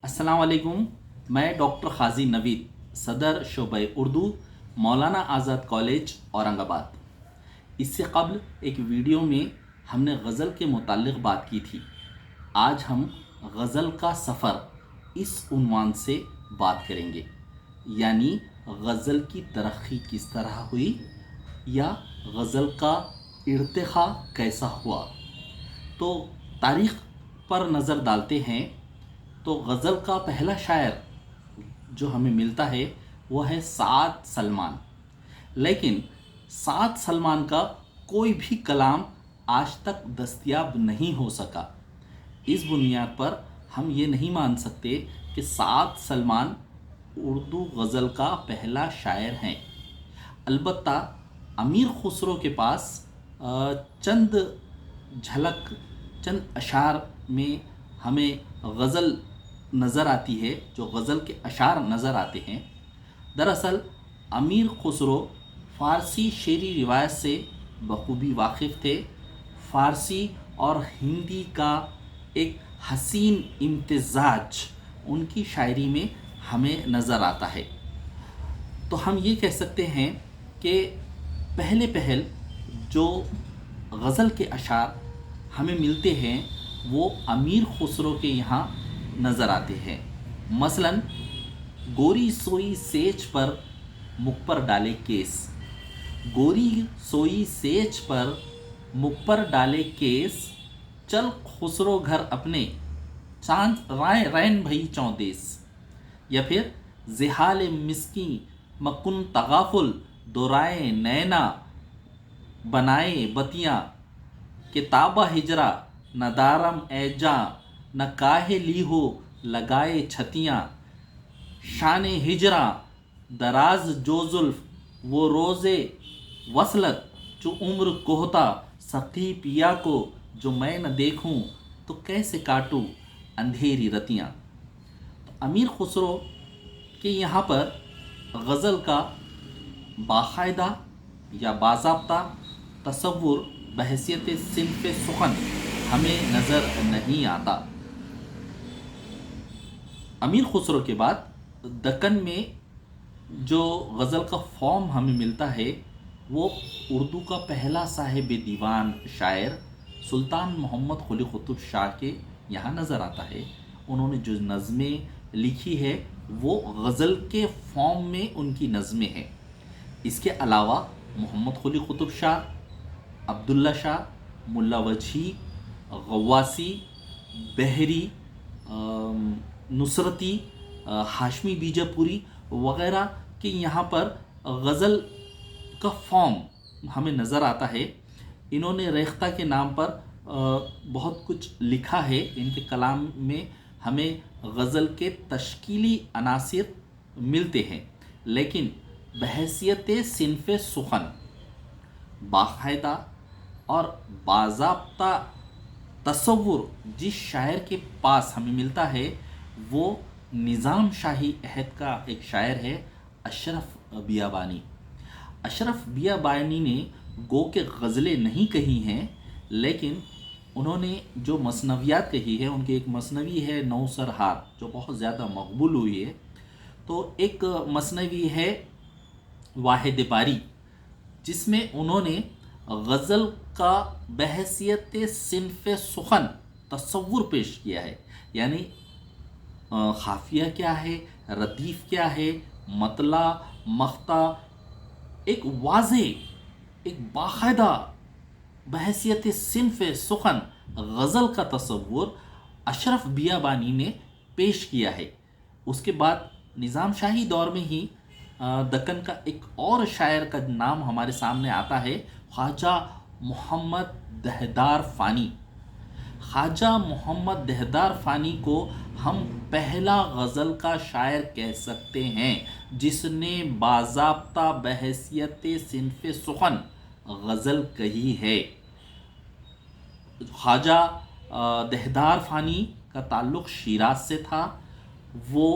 अस्सलाम वालेकुम। मैं डॉक्टर खाजी नवीद, सदर शोबे उर्दू, मौलाना आज़ाद कॉलेज औरंगाबाद। इससे कबल एक वीडियो में हमने गज़ल के मुताल्लिक़ बात की थी। आज हम गज़ल का सफ़र इस उन्वान से बात करेंगे, यानी गज़ल की तरक्की किस तरह हुई या गज़ल का इर्तिक़ा कैसा हुआ। तो तारीख़ पर नज़र डालते हैं तो गज़ल का पहला शायर जो हमें मिलता है वो है साद सलमान। लेकिन साद सलमान का कोई भी कलाम आज तक दस्तयाब नहीं हो सका। इस बुनियाद पर हम ये नहीं मान सकते कि साद सलमान उर्दू गज़ल का पहला शायर हैं। अलबत्ता अमीर खुसरो के पास चंद झलक, चंद अशार में हमें गज़ल नज़र आती है, जो गज़ल के अशार नज़र आते हैं। दरअसल अमीर खुसरो फ़ारसी शेरी रिवायत से बखूबी वाकिफ़ थे। फ़ारसी और हिंदी का एक हसीन इम्तिज़ाज उनकी शायरी में हमें नज़र आता है। तो हम ये कह सकते हैं कि पहल जो गज़ल के अशार हमें मिलते हैं वो अमीर खुसरो के यहाँ नज़र आते हैं। मसलन गोरी सोई सेज पर मुख पर डाले केस, गोरी सोई सेज पर मुख पर डाले केस, चल खुसरो घर अपने चांद राय रैन भई चौदेस। या फिर जिहाल मिस्की मकुन तगाफुल, दोराए नैना बनाए बतियाँ, किताबा हिजरा न दारम ऐजा, न काहे ली हो लगाए छतियाँ, शान हिजरा दराज जो जुल्फ, वो रोज़े वसलत जो उम्र कोहता, सखी पिया को जो मैं न देखूं तो कैसे काटूं अंधेरी रतियाँ। तो अमीर खुसरो के यहाँ पर गज़ल का बाकायदा या बाज़ाब्ता तसव्वुर बहैसियत सिन्फ़ सुख़न हमें नज़र नहीं आता। अमीर खुसरो के बाद दक्कन में जो गज़ल का फॉर्म हमें मिलता है वो उर्दू का पहला साहिब दीवान शायर सुल्तान मोहम्मद कुली कुतुब शाह के यहाँ नज़र आता है। उन्होंने जो नज़में लिखी है वो गज़ल के फॉर्म में उनकी नज़में हैं। इसके अलावा मोहम्मद कुली कुतुब शाह, अब्दुल्ला शाह, मुल्ला वजही, गवासी, बहरी, नुसरती, हाशमी बीजापुरी वग़ैरह के यहाँ पर गज़ल का फॉर्म हमें नज़र आता है। इन्होंने रेख्ता के नाम पर बहुत कुछ लिखा है। इनके कलाम में हमें गज़ल के तश्कीली अनासिर मिलते हैं, लेकिन बहैसियत सिन्फ़ सुख़न बाकायदा और बाज़ाब्ता तसव्वुर जिस शायर के पास हमें मिलता है वो निज़ाम शाही अहद का एक शायर है अशरफ बियाबानी। अशरफ बियाबानी ने गो के गज़लें नहीं कही हैं, लेकिन उन्होंने जो मसनवियात कही है, उनकी एक मसनवी है नौसर हार जो बहुत ज़्यादा मकबूल हुई है। तो एक मसनवी है वाहिद बारी जिसमें उन्होंने गज़ल का बहैसियत सिन्फ़ सुख़न तसव्वुर पेश किया है, यानी खाफिया क्या है, रदीफ़ क्या है, मतला, मख्ता, एक वाज़े, एक बाकायदा बहैसियत सिन्फ़ सुख़न गज़ल का तसव्वुर अशरफ बियाबानी ने पेश किया है। उसके बाद निज़ाम शाही दौर में ही दक्कन का एक और शायर का नाम हमारे सामने आता है, ख्वाजा मोहम्मद दहदार फ़ानी। ख्वाजा मोहम्मद दहदार फ़ानी को हम पहला गज़ल का शायर कह सकते हैं जिसने बाज़ाब्ता बहैसियत सिन्फ़ सुख़न गज़ल कही है। ख्वाजा दहदार फ़ानी का ताल्लुक़ शिराज से था। वो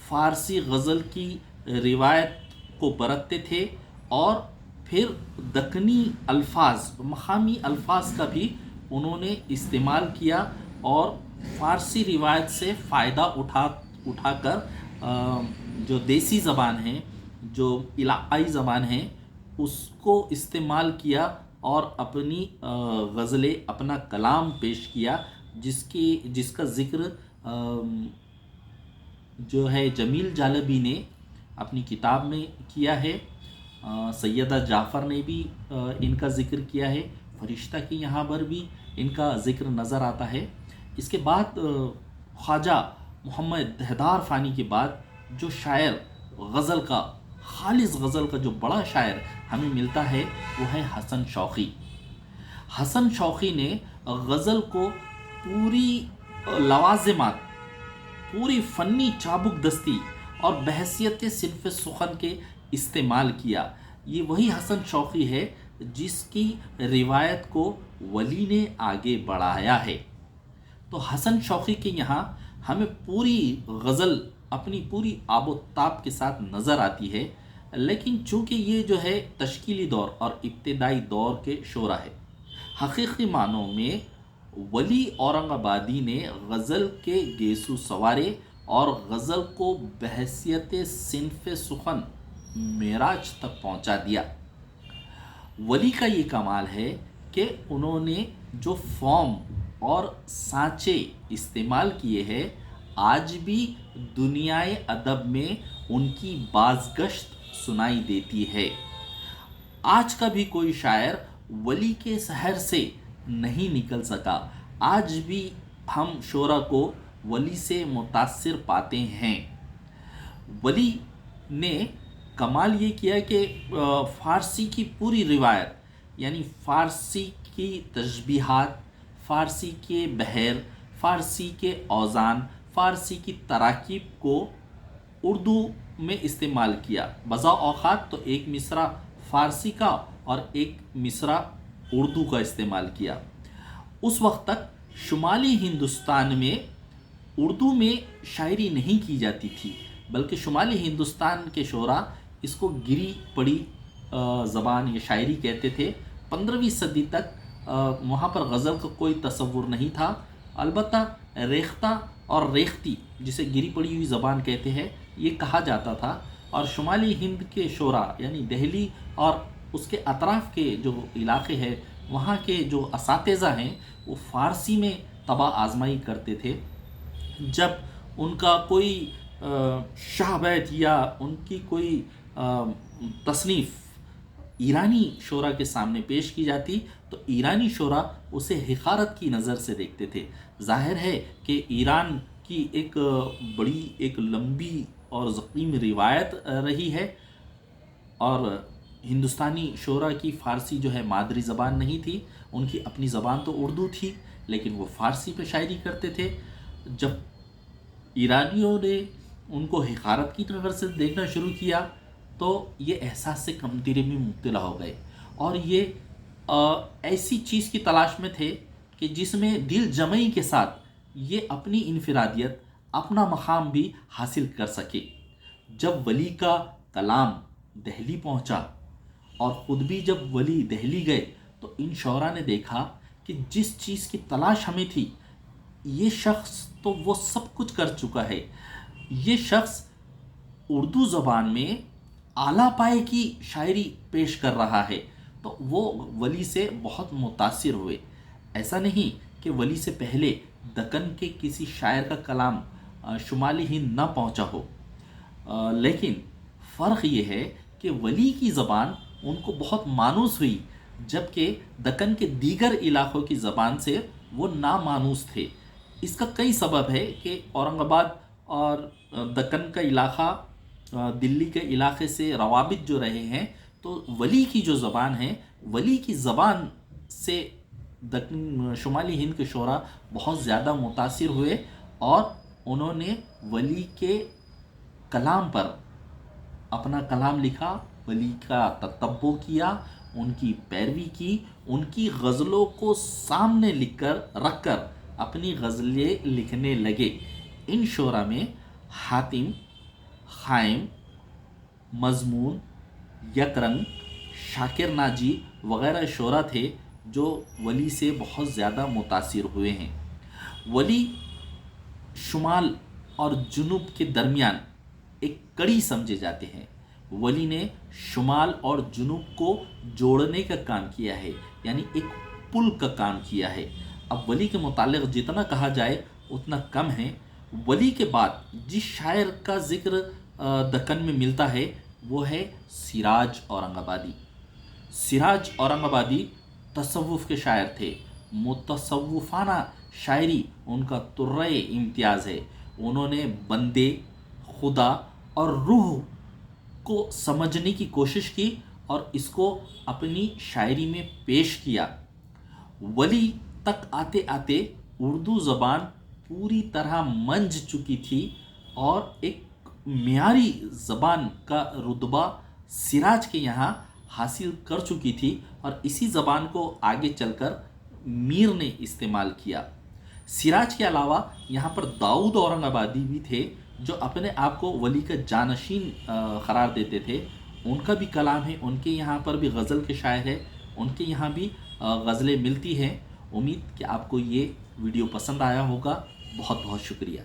फ़ारसी गज़ल की रिवायत को बरतते थे और फिर दक्कनी अल्फाज, मकामी अल्फाज का भी उन्होंने इस्तेमाल किया और फ़ारसी रिवायत से फ़ायदा उठाकर जो देसी ज़बान है, जो इलाक़ाई ज़बान है, उसको इस्तेमाल किया और अपनी गज़लें, अपना कलाम पेश किया, जिसका ज़िक्र जो है जमील जालबी ने अपनी किताब में किया है। सैयदा जाफ़र ने भी इनका ज़िक्र किया है। फरिश्ता के यहाँ पर भी इनका ज़िक्र नज़र आता है। इसके बाद ख्वाजा मोहम्मद हैदार फ़ानी के बाद जो शायर गज़ल का, खालिस गज़ल का जो बड़ा शायर हमें मिलता है वो है हसन शौक़ी। हसन शौक़ी ने गज़ल को पूरी लवाज़िमात, पूरी फ़नी चाबुक दस्ती और बहसियत सिन्फ़ सुख़न के इस्तेमाल किया। ये वही हसन शौक़ी है जिसकी रिवायत को वली ने आगे बढ़ाया है। तो हसन शौक़ी के यहाँ हमें पूरी गज़ल अपनी पूरी आबोताब के साथ नज़र आती है, लेकिन चूँकि ये जो है तश्कीली दौर और इब्तिदाई दौर के शोरा है, हकीकी मानों में वली औरंगाबादी ने गज़ल के गेसू सवारे और गज़ल को बहसियत सिन्फ़ सुख़न मेराज तक पहुंचा दिया। वली का ये कमाल है कि उन्होंने जो फॉर्म और सांचे इस्तेमाल किए हैं, आज भी दुनियाए अदब में उनकी बाज़गश्त सुनाई देती है। आज का भी कोई शायर वली के सहर से नहीं निकल सका। आज भी हम शोरा को वली से मुतासिर पाते हैं। वली ने कमाल ये किया कि फ़ारसी की पूरी रिवायत, यानी फ़ारसी की तशबीहात, फ़ारसी के बहर, फ़ारसी के औज़ान, फ़ारसी की तराकीब को उर्दू में इस्तेमाल किया। बज़ा औक़ात तो एक मिसरा फ़ारसी का और एक मिसरा उर्दू का इस्तेमाल किया। उस वक्त तक शुमाली हिंदुस्तान में उर्दू में शायरी नहीं की जाती थी, बल्कि शुमाली हिंदुस्तान के शोरा इसको गिरी पड़ी ज़बान या शायरी कहते थे। 15वीं सदी तक वहाँ पर गज़ल का कोई तसव्वुर नहीं था। अलबत्ता रेख्ता और रेख्ती, जिसे गिरी पड़ी हुई ज़बान कहते हैं, ये कहा जाता था। और शुमाली हिंद के शोरा यानी दिल्ली और उसके अतराफ़ के जो इलाक़े हैं, वहाँ के जो असातिज़ा हैं, वो फ़ारसी में तबा आज़माई करते थे। जब उनका कोई शाहबैत या उनकी कोई तसनीफ़ ईरानी शोरा के सामने पेश की जाती तो ईरानी शोरा उसे हिकारत की नज़र से देखते थे। ज़ाहिर है कि ईरान की एक बड़ी, एक लंबी और ज़कीम रिवायत रही है, और हिंदुस्तानी शोरा की फ़ारसी जो है मादरी ज़बान नहीं थी। उनकी अपनी ज़बान तो उर्दू थी, लेकिन वो फ़ारसी पे शायरी करते थे। जब ईरानियों ने उनको हिकारत की नज़र से देखना शुरू किया तो ये एहसास से कमतरी में मुब्तला हो गए, और ये ऐसी चीज़ की तलाश में थे कि जिसमें दिल जमई के साथ ये अपनी इनफरादियत, अपना मकाम भी हासिल कर सके। जब वली का कलाम दिल्ली पहुंचा और ख़ुद भी जब वली दिल्ली गए तो इन शौरा ने देखा कि जिस चीज़ की तलाश हमें थी, ये शख्स तो वो सब कुछ कर चुका है। ये शख्स उर्दू ज़बान में आला पाए की शायरी पेश कर रहा है। तो वो वली से बहुत मुतासिर हुए। ऐसा नहीं कि वली से पहले दक्कन के किसी शायर का कलाम शुमाली हिंद ना पहुंचा हो, लेकिन फ़र्क ये है कि वली की ज़बान उनको बहुत मानूस हुई, जबकि दक्कन के दीगर इलाक़ों की ज़बान से वो नामानूस थे। इसका कई सबब है कि औरंगाबाद और दक्कन का इलाक़ा दिल्ली के इलाक़े से रवाबित जो रहे हैं, तो वली की जो ज़बान है, वली की ज़बान से दक्कन शुमाली हिंद के शोरा बहुत ज़्यादा मुतासिर हुए, और उन्होंने वली के कलाम पर अपना कलाम लिखा, वली का ततब्बो किया, उनकी पैरवी की, उनकी गज़लों को सामने रखकर अपनी गज़लें लिखने लगे। इन शोरा में हातिम, ख़ाइम, मज़मून, यकरंग, शाकिर नाजी वग़ैरह शोरा थे जो वली से बहुत ज़्यादा मुतासिर हुए हैं। वली शुमाल और जुनूब के दरमियान एक कड़ी समझे जाते हैं। वली ने शुमाल और जुनूब को जोड़ने का काम किया है, यानी एक पुल का काम किया है। अब वली के मुतालिक जितना कहा जाए उतना कम है। वली के बाद जिस शायर का जिक्र दक्कन में मिलता है वो है सिराज औरंगाबादी। सिराज औरंगाबादी तसव्वुफ़ के शायर थे। मुतसव्वुफ़ाना शायरी उनका तुर्रे इम्तियाज़ है। उन्होंने बंदे, खुदा और रूह को समझने की कोशिश की और इसको अपनी शायरी में पेश किया। वली तक आते आते उर्दू ज़बान पूरी तरह मंझ चुकी थी और एक मियारी ज़बान का रुतबा सिराज के यहाँ हासिल कर चुकी थी और इसी ज़बान को आगे चलकर मीर ने इस्तेमाल किया। सिराज के अलावा यहाँ पर दाऊद औरंगाबादी भी थे जो अपने आप को वली का जानशीन करार देते थे। उनका भी कलाम है, उनके यहाँ पर भी गज़ल के शायर हैं, उनके यहाँ भी गज़लें मिलती हैं। उम्मीद कि आपको ये वीडियो पसंद आया होगा। बहुत बहुत शुक्रिया।